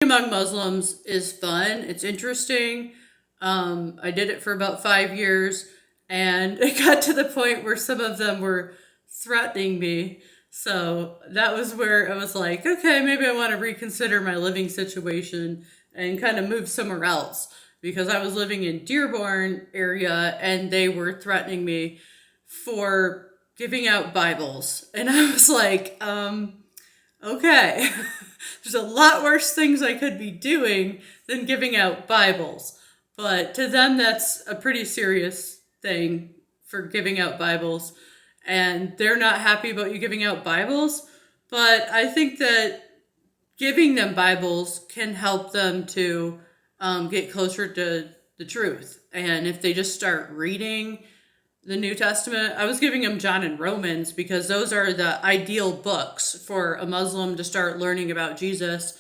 Among Muslims is fun. It's interesting. I did it for about 5 years, and it got to the point where some of them were threatening me. So that was where I was like, okay, maybe I want to reconsider my living situation and kind of move somewhere else because I was living in Dearborn area and they were threatening me for giving out Bibles. And I was like, okay, there's a lot worse things I could be doing than giving out Bibles. But to them, that's a pretty serious thing for giving out Bibles. And they're not happy about you giving out Bibles. But I think that giving them Bibles can help them to get closer to the truth. And if they just start reading the New Testament, I was giving them John and Romans because those are the ideal books for a Muslim to start learning about Jesus,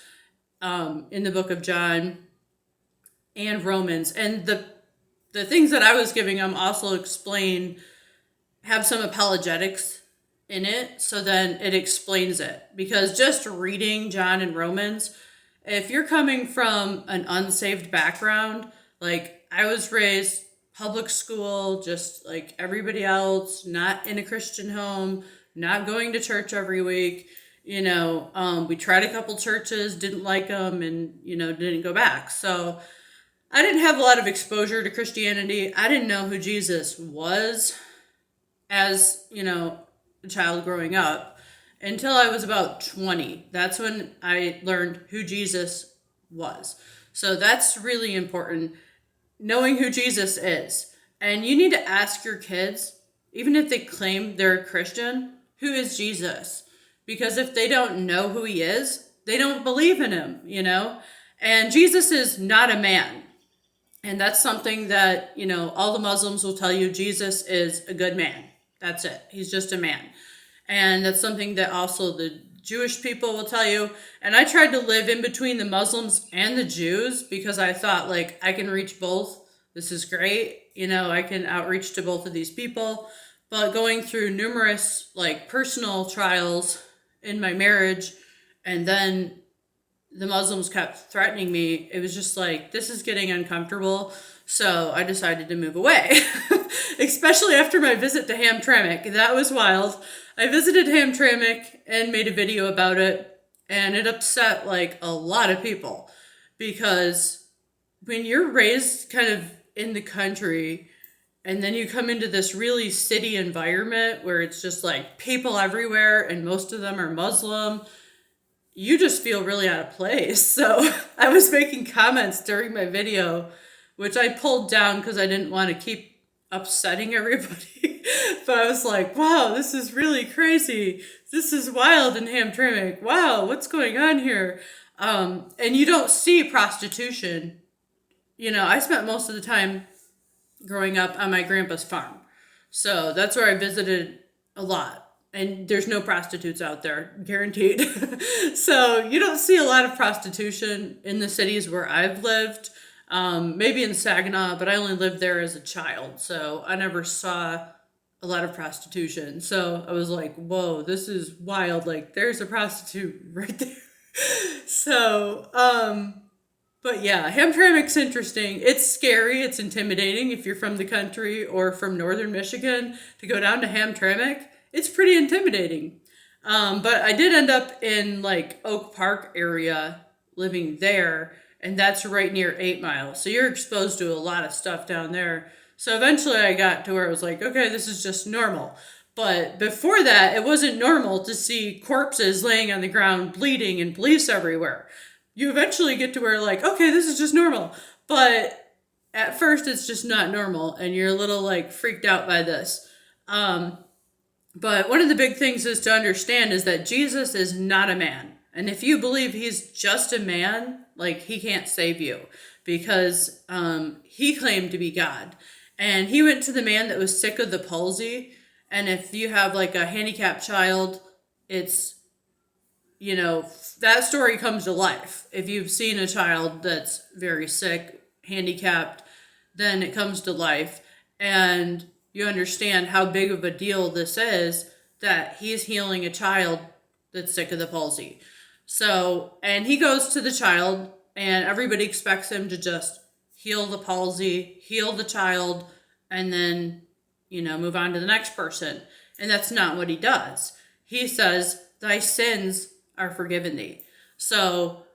in the book of John and Romans. And the things that I was giving them also have some apologetics in it, so then it explains it. Because just reading John and Romans, if you're coming from an unsaved background, like I was raised public school, just like everybody else, not in a Christian home, not going to church every week. We tried a couple churches, didn't like them, and, didn't go back. So I didn't have a lot of exposure to Christianity. I didn't know who Jesus was as, a child growing up until I was about 20. That's when I learned who Jesus was. So that's really important, knowing who Jesus is. And you need to ask your kids, even if they claim they're a Christian, who is Jesus? Because if they don't know who he is, they don't believe in him, And Jesus is not a man. And that's something that, all the Muslims will tell you, Jesus is a good man. That's it. He's just a man. And that's something that also the Jewish people will tell you. And I tried to live in between the Muslims and the Jews because I thought, like, I can reach both. This is great. I can outreach to both of these people. But going through numerous, like, personal trials in my marriage, and then the Muslims kept threatening me, it was just like, this is getting uncomfortable. So I decided to move away, especially after my visit to Hamtramck. That was wild. I visited Hamtramck and made a video about it, and it upset like a lot of people because when you're raised kind of in the country and then you come into this really city environment where it's just like people everywhere and most of them are Muslim, you just feel really out of place. So I was making comments during my video, which I pulled down because I didn't want to keep upsetting everybody. But I was like, wow, this is really crazy. This is wild in Hamtramck. Wow, what's going on here? And you don't see prostitution. I spent most of the time growing up on my grandpa's farm. So that's where I visited a lot. And there's no prostitutes out there, guaranteed. So you don't see a lot of prostitution in the cities where I've lived. Maybe in Saginaw, but I only lived there as a child. So I never saw a lot of prostitution. So I was like, whoa, this is wild. Like, there's a prostitute right there. So, but yeah, Hamtramck's interesting. It's scary. It's intimidating if you're from the country or from northern Michigan to go down to Hamtramck. It's pretty intimidating. But I did end up in like Oak Park area living there, and that's right near 8 Mile. So you're exposed to a lot of stuff down there. So eventually I got to where I was like, okay, this is just normal. But before that, it wasn't normal to see corpses laying on the ground bleeding and police everywhere. You eventually get to where like, okay, this is just normal. But at first it's just not normal, and you're a little like freaked out by this. But one of the big things is to understand is that Jesus is not a man. And if you believe he's just a man, like, he can't save you because he claimed to be God. And he went to the man that was sick of the palsy. And if you have like a handicapped child, it's, that story comes to life. If you've seen a child that's very sick, handicapped, then it comes to life. And you understand how big of a deal this is, that he's healing a child that's sick of the palsy. So, and he goes to the child, and everybody expects him to just heal the palsy, heal the child, and then, move on to the next person. And that's not what he does. He says, "Thy sins are forgiven thee." So,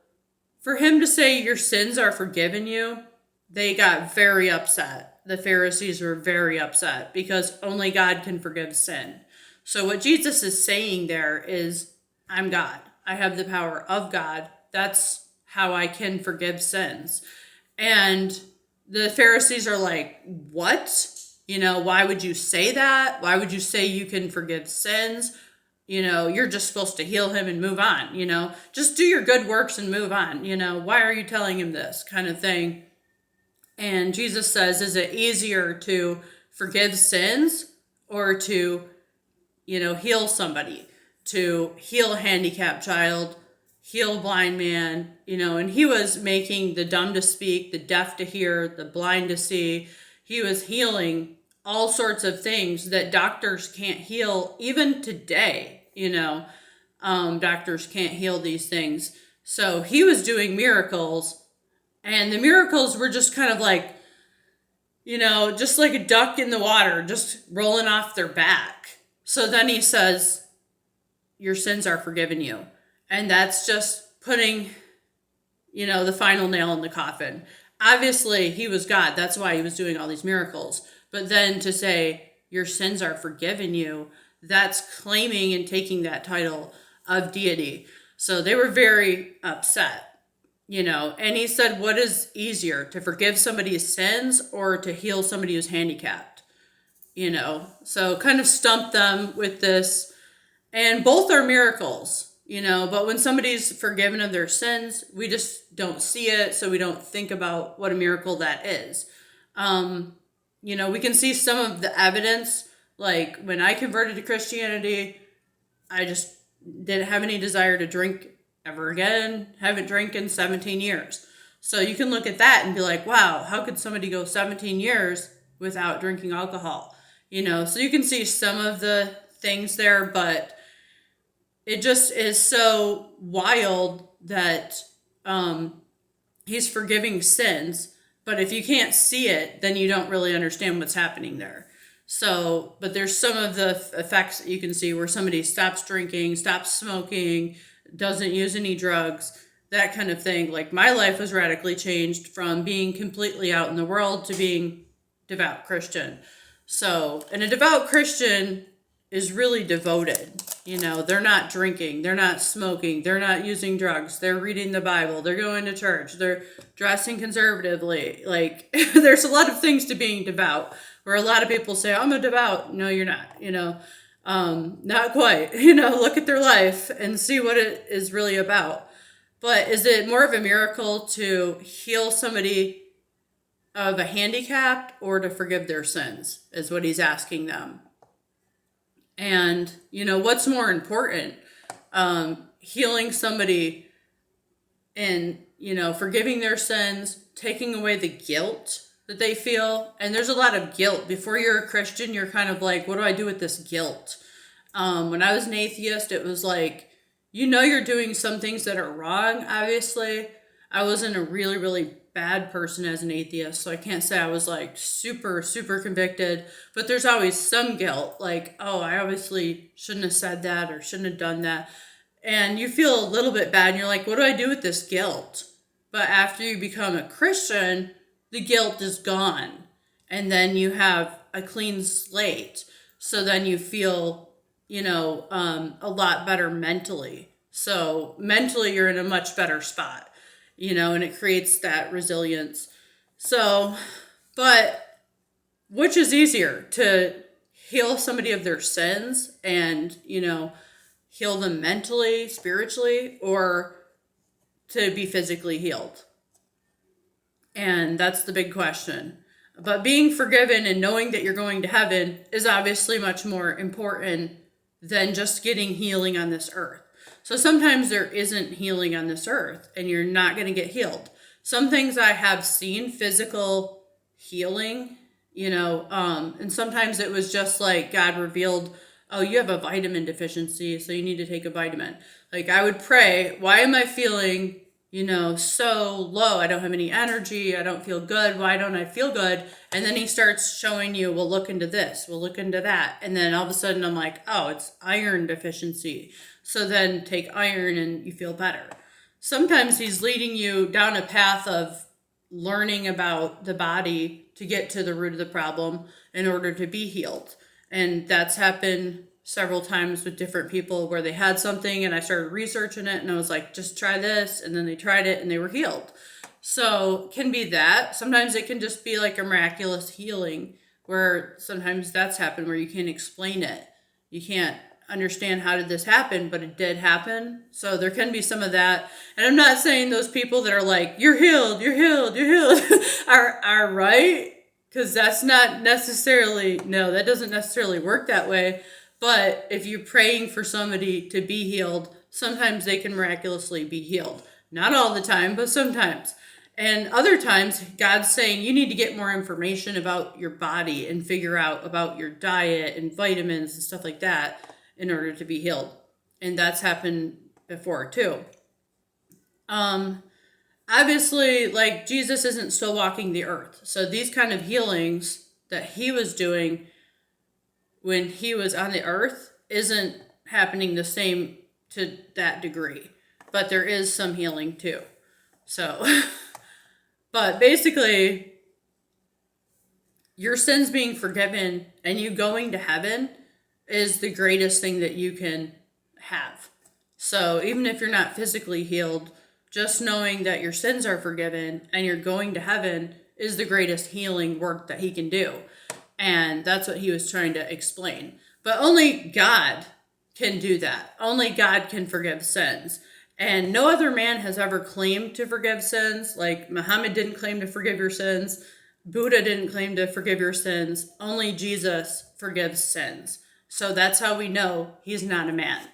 for him to say, "Your sins are forgiven you," they got very upset. The Pharisees were very upset because only God can forgive sin. So, what Jesus is saying there is, I'm God. I have the power of God. That's how I can forgive sins. And the Pharisees are like, "What? Why would you say that? Why would you say you can forgive sins? You're just supposed to heal him and move on, just do your good works and move on. Why are you telling him this kind of thing?" And Jesus says, is it easier to forgive sins or to, heal somebody, to heal a handicapped child, heal a blind man, and he was making the dumb to speak, the deaf to hear, the blind to see. He was healing all sorts of things that doctors can't heal even today. Doctors can't heal these things. So he was doing miracles, and the miracles were just kind of like, just like a duck in the water, just rolling off their back. So then he says, "Your sins are forgiven you." And that's just putting, the final nail in the coffin. Obviously, he was God. That's why he was doing all these miracles. But then to say, "Your sins are forgiven you," that's claiming and taking that title of deity. So they were very upset. And he said, what is easier, to forgive somebody's sins or to heal somebody who's handicapped? So kind of stumped them with this. And both are miracles, but when somebody's forgiven of their sins, we just don't see it. So we don't think about what a miracle that is. We can see some of the evidence. Like when I converted to Christianity, I just didn't have any desire to drink ever again. Haven't drank in 17 years. So you can look at that and be like, wow, how could somebody go 17 years without drinking alcohol? So you can see some of the things there, but it just is so wild that he's forgiving sins. But if you can't see it, then you don't really understand what's happening there. So, but there's some of the effects that you can see where somebody stops drinking, stops smoking, doesn't use any drugs, that kind of thing. Like my life was radically changed from being completely out in the world to being devout Christian. So, and a devout Christian is really devoted. They're not drinking, they're not smoking, they're not using drugs, they're reading the Bible, they're going to church, they're dressing conservatively. Like there's a lot of things to being devout, where a lot of people say, "I'm a devout." No, you're not, not quite. Look at their life and see what it is really about. But is it more of a miracle to heal somebody of a handicap or to forgive their sins, is what he's asking them. And, what's more important? Healing somebody and, forgiving their sins, taking away the guilt that they feel. And there's a lot of guilt. Before you're a Christian, you're kind of like, what do I do with this guilt? When I was an atheist, it was like, you're doing some things that are wrong, obviously. I wasn't a really, really bad person as an atheist, so I can't say I was like super, super convicted, but there's always some guilt, like, oh, I obviously shouldn't have said that or shouldn't have done that. And you feel a little bit bad, and you're like, what do I do with this guilt? But after you become a Christian, the guilt is gone, and then you have a clean slate. So then you feel, a lot better mentally. So mentally, you're in a much better spot, and it creates that resilience. So, but which is easier, to heal somebody of their sins and, heal them mentally, spiritually, or to be physically healed? And that's the big question. But being forgiven and knowing that you're going to heaven is obviously much more important than just getting healing on this earth. So sometimes there isn't healing on this earth and you're not going to get healed. Some things I have seen physical healing, and sometimes it was just like God revealed oh, you have a vitamin deficiency, so you need to take a vitamin. Like I would pray, why am I feeling, so low? I don't have any energy. I don't feel good. Why don't I feel good? And then he starts showing you, well, look into this, we'll look into that. And then all of a sudden I'm like, oh, it's iron deficiency. So then take iron and you feel better. Sometimes he's leading you down a path of learning about the body to get to the root of the problem in order to be healed. And that's happened several times with different people where they had something and I started researching it and I was like, just try this. And then they tried it and they were healed. So it can be that. Sometimes it can just be like a miraculous healing where sometimes that's happened where you can't explain it. You can't understand how did this happen, but it did happen. So there can be some of that. And I'm not saying those people that are like, you're healed, you're healed, you're healed are right. Because that's not necessarily, no, that doesn't necessarily work that way. But if you're praying for somebody to be healed, sometimes they can miraculously be healed. Not all the time, but sometimes. And other times, God's saying you need to get more information about your body and figure out about your diet and vitamins and stuff like that in order to be healed. And that's happened before too. Obviously, like Jesus isn't still walking the earth. So these kind of healings that he was doing when he was on the earth isn't happening the same to that degree. But there is some healing too. So, but basically, your sins being forgiven and you going to heaven is the greatest thing that you can have. So even if you're not physically healed, just knowing that your sins are forgiven and you're going to heaven is the greatest healing work that he can do. And that's what he was trying to explain. But only God can do that. Only God can forgive sins. And no other man has ever claimed to forgive sins. Like Muhammad didn't claim to forgive your sins. Buddha didn't claim to forgive your sins. Only Jesus forgives sins. So that's how we know he's not a man.